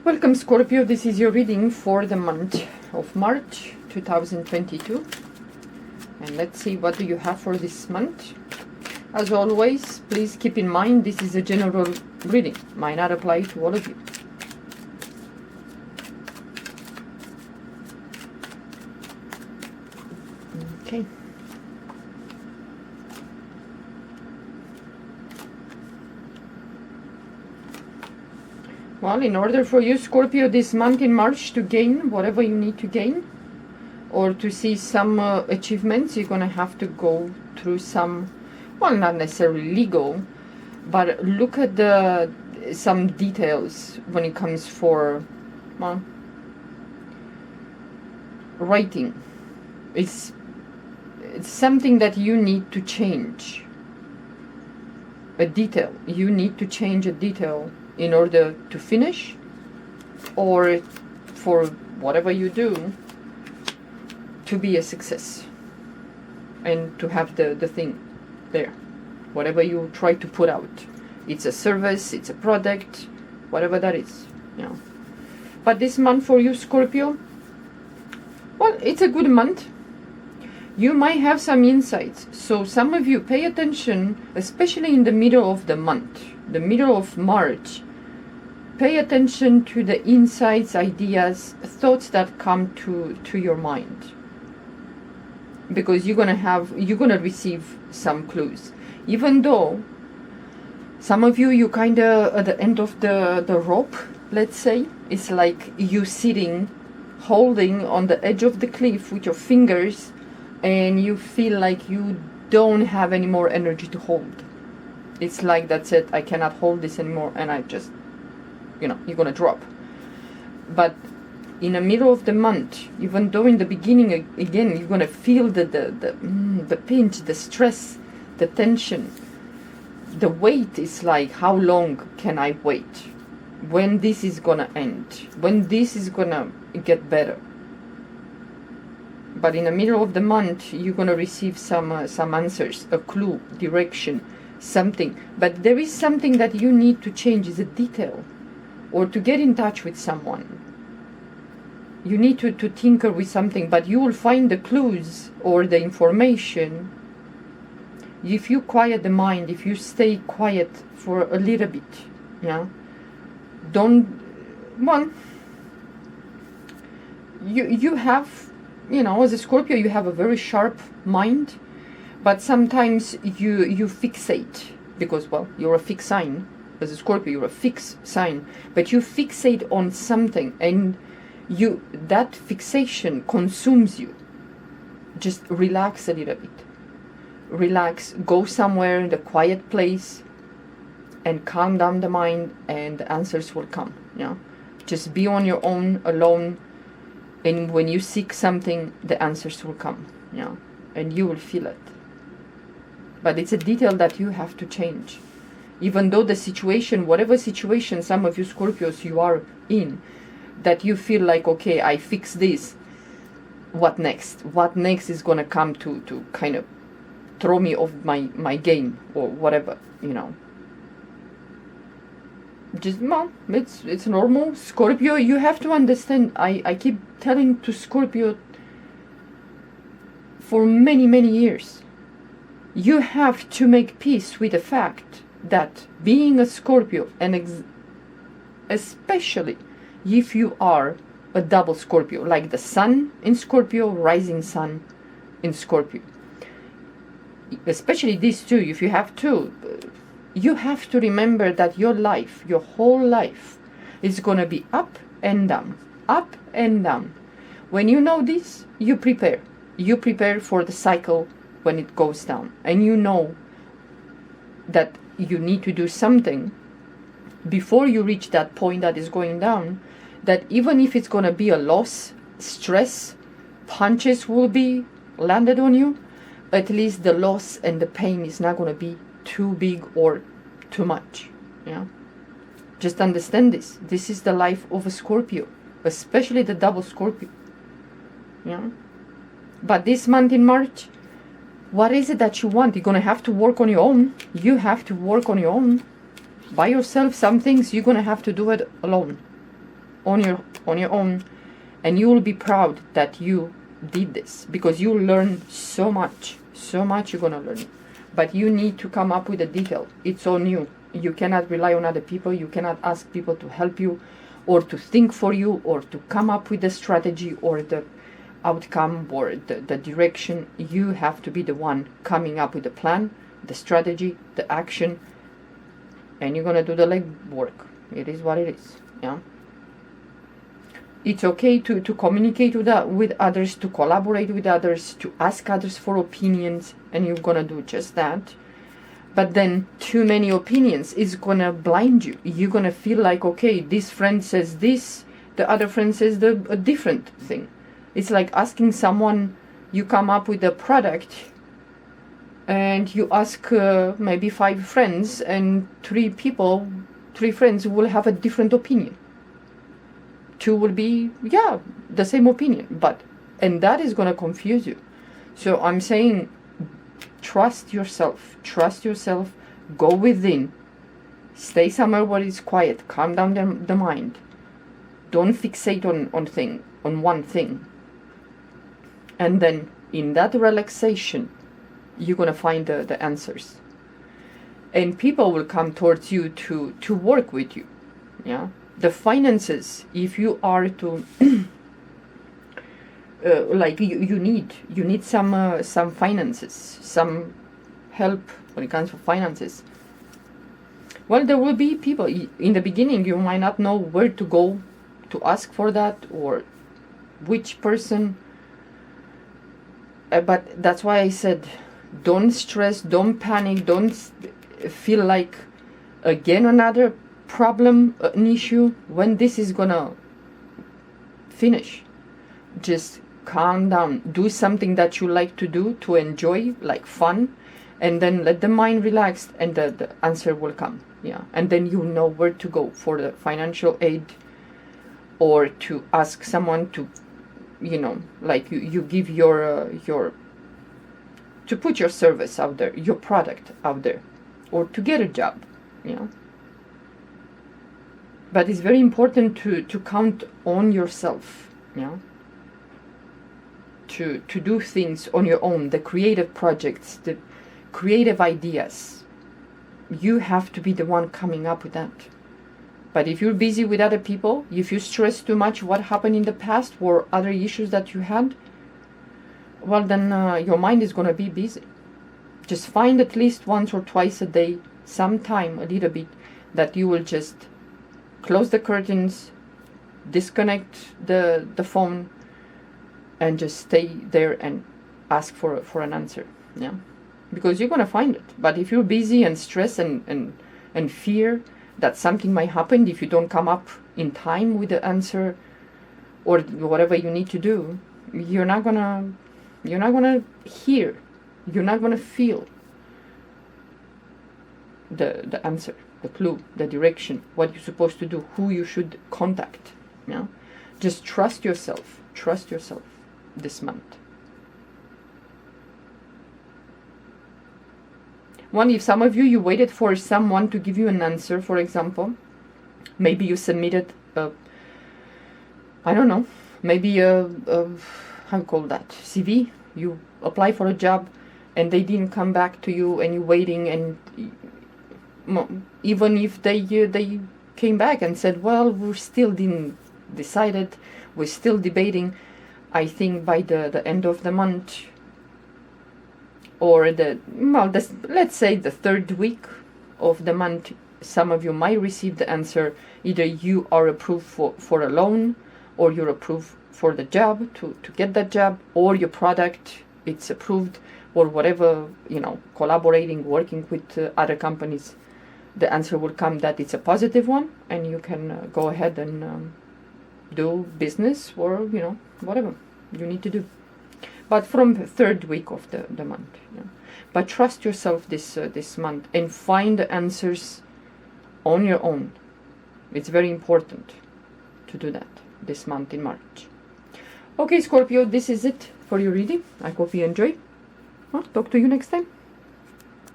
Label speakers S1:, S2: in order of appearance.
S1: Welcome Scorpio, this is your reading for the month of March 2022. And let's see what do you have for this month. As always, please keep in mind this is a general reading, might not apply to all of you. Okay. Well, in order for you, Scorpio, this month in March to gain whatever you need to gain, or to see some achievements, you're going to have to go through some, well, not necessarily legal, but look at some details when it comes for, well, writing. It's something that you need to change. A detail. You need to change a detail in order to finish, or for whatever you do to be a success and to have the thing there, whatever you try to put out. It's a service, it's a product, whatever that is, you know. But this month for you, Scorpio, well, it's a good month. You might have some insights, so some of you pay attention, especially in the middle of the month, the middle of March. Pay attention to the insights, ideas, thoughts that come to your mind, because you're gonna receive some clues. Even though some of you kind of at the end of the rope, let's say, it's like you sitting, holding on the edge of the cliff with your fingers, and you feel like you don't have any more energy to hold. It's like, that's it, I cannot hold this anymore, and I just, you know, you're gonna drop. But in the middle of the month, even though in the beginning, again, you're gonna feel the pinch, the stress, the tension, the weight is like, how long can I wait? When this is gonna end? When this is gonna get better? But in the middle of the month, you're gonna receive some answers, a clue, direction, something. But there is something that you need to change, is a detail, or to get in touch with someone. You need to tinker with something, but you will find the clues or the information if you quiet the mind, if you stay quiet for a little bit. Yeah, don't, well, you have, you know, as a Scorpio, you have a very sharp mind, but sometimes you fixate, because, well, you're a fixed sign. As a Scorpio, you're a fixed sign, but you fixate on something, and that fixation consumes you. Just relax a little bit. Relax, go somewhere in a quiet place and calm down the mind, and the answers will come. Yeah, just be on your own, alone, and when you seek something, the answers will come. Yeah, and you will feel it. But it's a detail that you have to change. Even though the situation, whatever situation some of you Scorpios you are in, that you feel like, okay, I fix this, what next? What next is gonna come to kind of throw me off my game, or whatever, you know. Just, well, it's normal. Scorpio, you have to understand, I keep telling to Scorpio for many years, you have to make peace with the fact that being a Scorpio, and especially if you are a double Scorpio, like the Sun in Scorpio, rising Sun in Scorpio, especially these two, if you have two, you have to remember that your life, your whole life, is going to be up and down, up and down. When you know this, you prepare for the cycle when it goes down, and you know that you need to do something before you reach that point that is going down, that even if it's going to be a loss, stress, punches will be landed on you, at least the loss and the pain is not going to be too big or too much. Yeah, just understand this. This is the life of a Scorpio, especially the double Scorpio. Yeah, but this month in March, what is it that you want? You're going to have to work on your own. You have to work on your own. By yourself. Some things you're going to have to do it alone. on your own, and you will be proud that you did this, because you learn so much you're gonna learn. But you need to come up with a detail. It's on you. You cannot rely on other people. You cannot ask people to help you or to think for you or to come up with the strategy or the outcome or the direction. You have to be the one coming up with the plan, the strategy, the action, and you're gonna do the legwork. It is what it is. Yeah. It's okay to communicate with others, to collaborate with others, to ask others for opinions, and you're gonna do just that. But then too many opinions is gonna blind you. You're gonna feel like, okay, this friend says this, the other friend says a different thing. It's like asking someone, you come up with a product and you ask maybe 5 friends, and 3 friends will have a different opinion. 2 will be, yeah, the same opinion, and that is going to confuse you. So I'm saying, trust yourself, go within, stay somewhere where it's quiet, calm down the mind, don't fixate on one thing, and then in that relaxation, you're going to find the answers, and people will come towards you to work with you. Yeah. The finances, if you are to like you need some finances, some help when it comes to finances. Well, there will be people in the beginning. You might not know where to go to ask for that or which person. But that's why I said, don't stress, don't panic, don't feel like again another problem, an issue. When this is gonna finish, just calm down, do something that you like to do, to enjoy, like fun, and then let the mind relax, and the answer will come. Yeah. And then you know where to go for the financial aid, or to ask someone to, like you give your to put your service out there, your product out there, or to get a job. But it's very important to count on yourself, to do things on your own, the creative projects, the creative ideas. You have to be the one coming up with that. But if you're busy with other people, if you stress too much what happened in the past or other issues that you had, well, then your mind is going to be busy. Just find at least once or twice a day, sometime, a little bit, that you will just close the curtains, disconnect the phone, and just stay there and ask for an answer. Yeah, because you're gonna find it. But if you're busy and stressed and fear that something might happen if you don't come up in time with the answer or whatever you need to do, you're not gonna hear, you're not gonna feel the answer, the clue, the direction, what you're supposed to do, who you should contact. Just trust yourself this month. If some of you waited for someone to give you an answer, for example, maybe you submitted maybe how you call that, CV, you apply for a job and they didn't come back to you, and you're waiting, and even if they came back and said, well, we still didn't decided, we're still debating, I think by the end of the month, or let's say the 3rd week of the month, some of you might receive the answer. Either you are approved for a loan, or you're approved for the job, to get that job, or your product, it's approved, or whatever, collaborating, working with other companies, the answer will come that it's a positive one, and you can go ahead and do business, or whatever you need to do. But from the 3rd week of the month. But trust yourself this month and find the answers on your own. It's very important to do that this month in March. Okay, Scorpio, this is it for your reading. I hope you enjoy. Talk to you next time.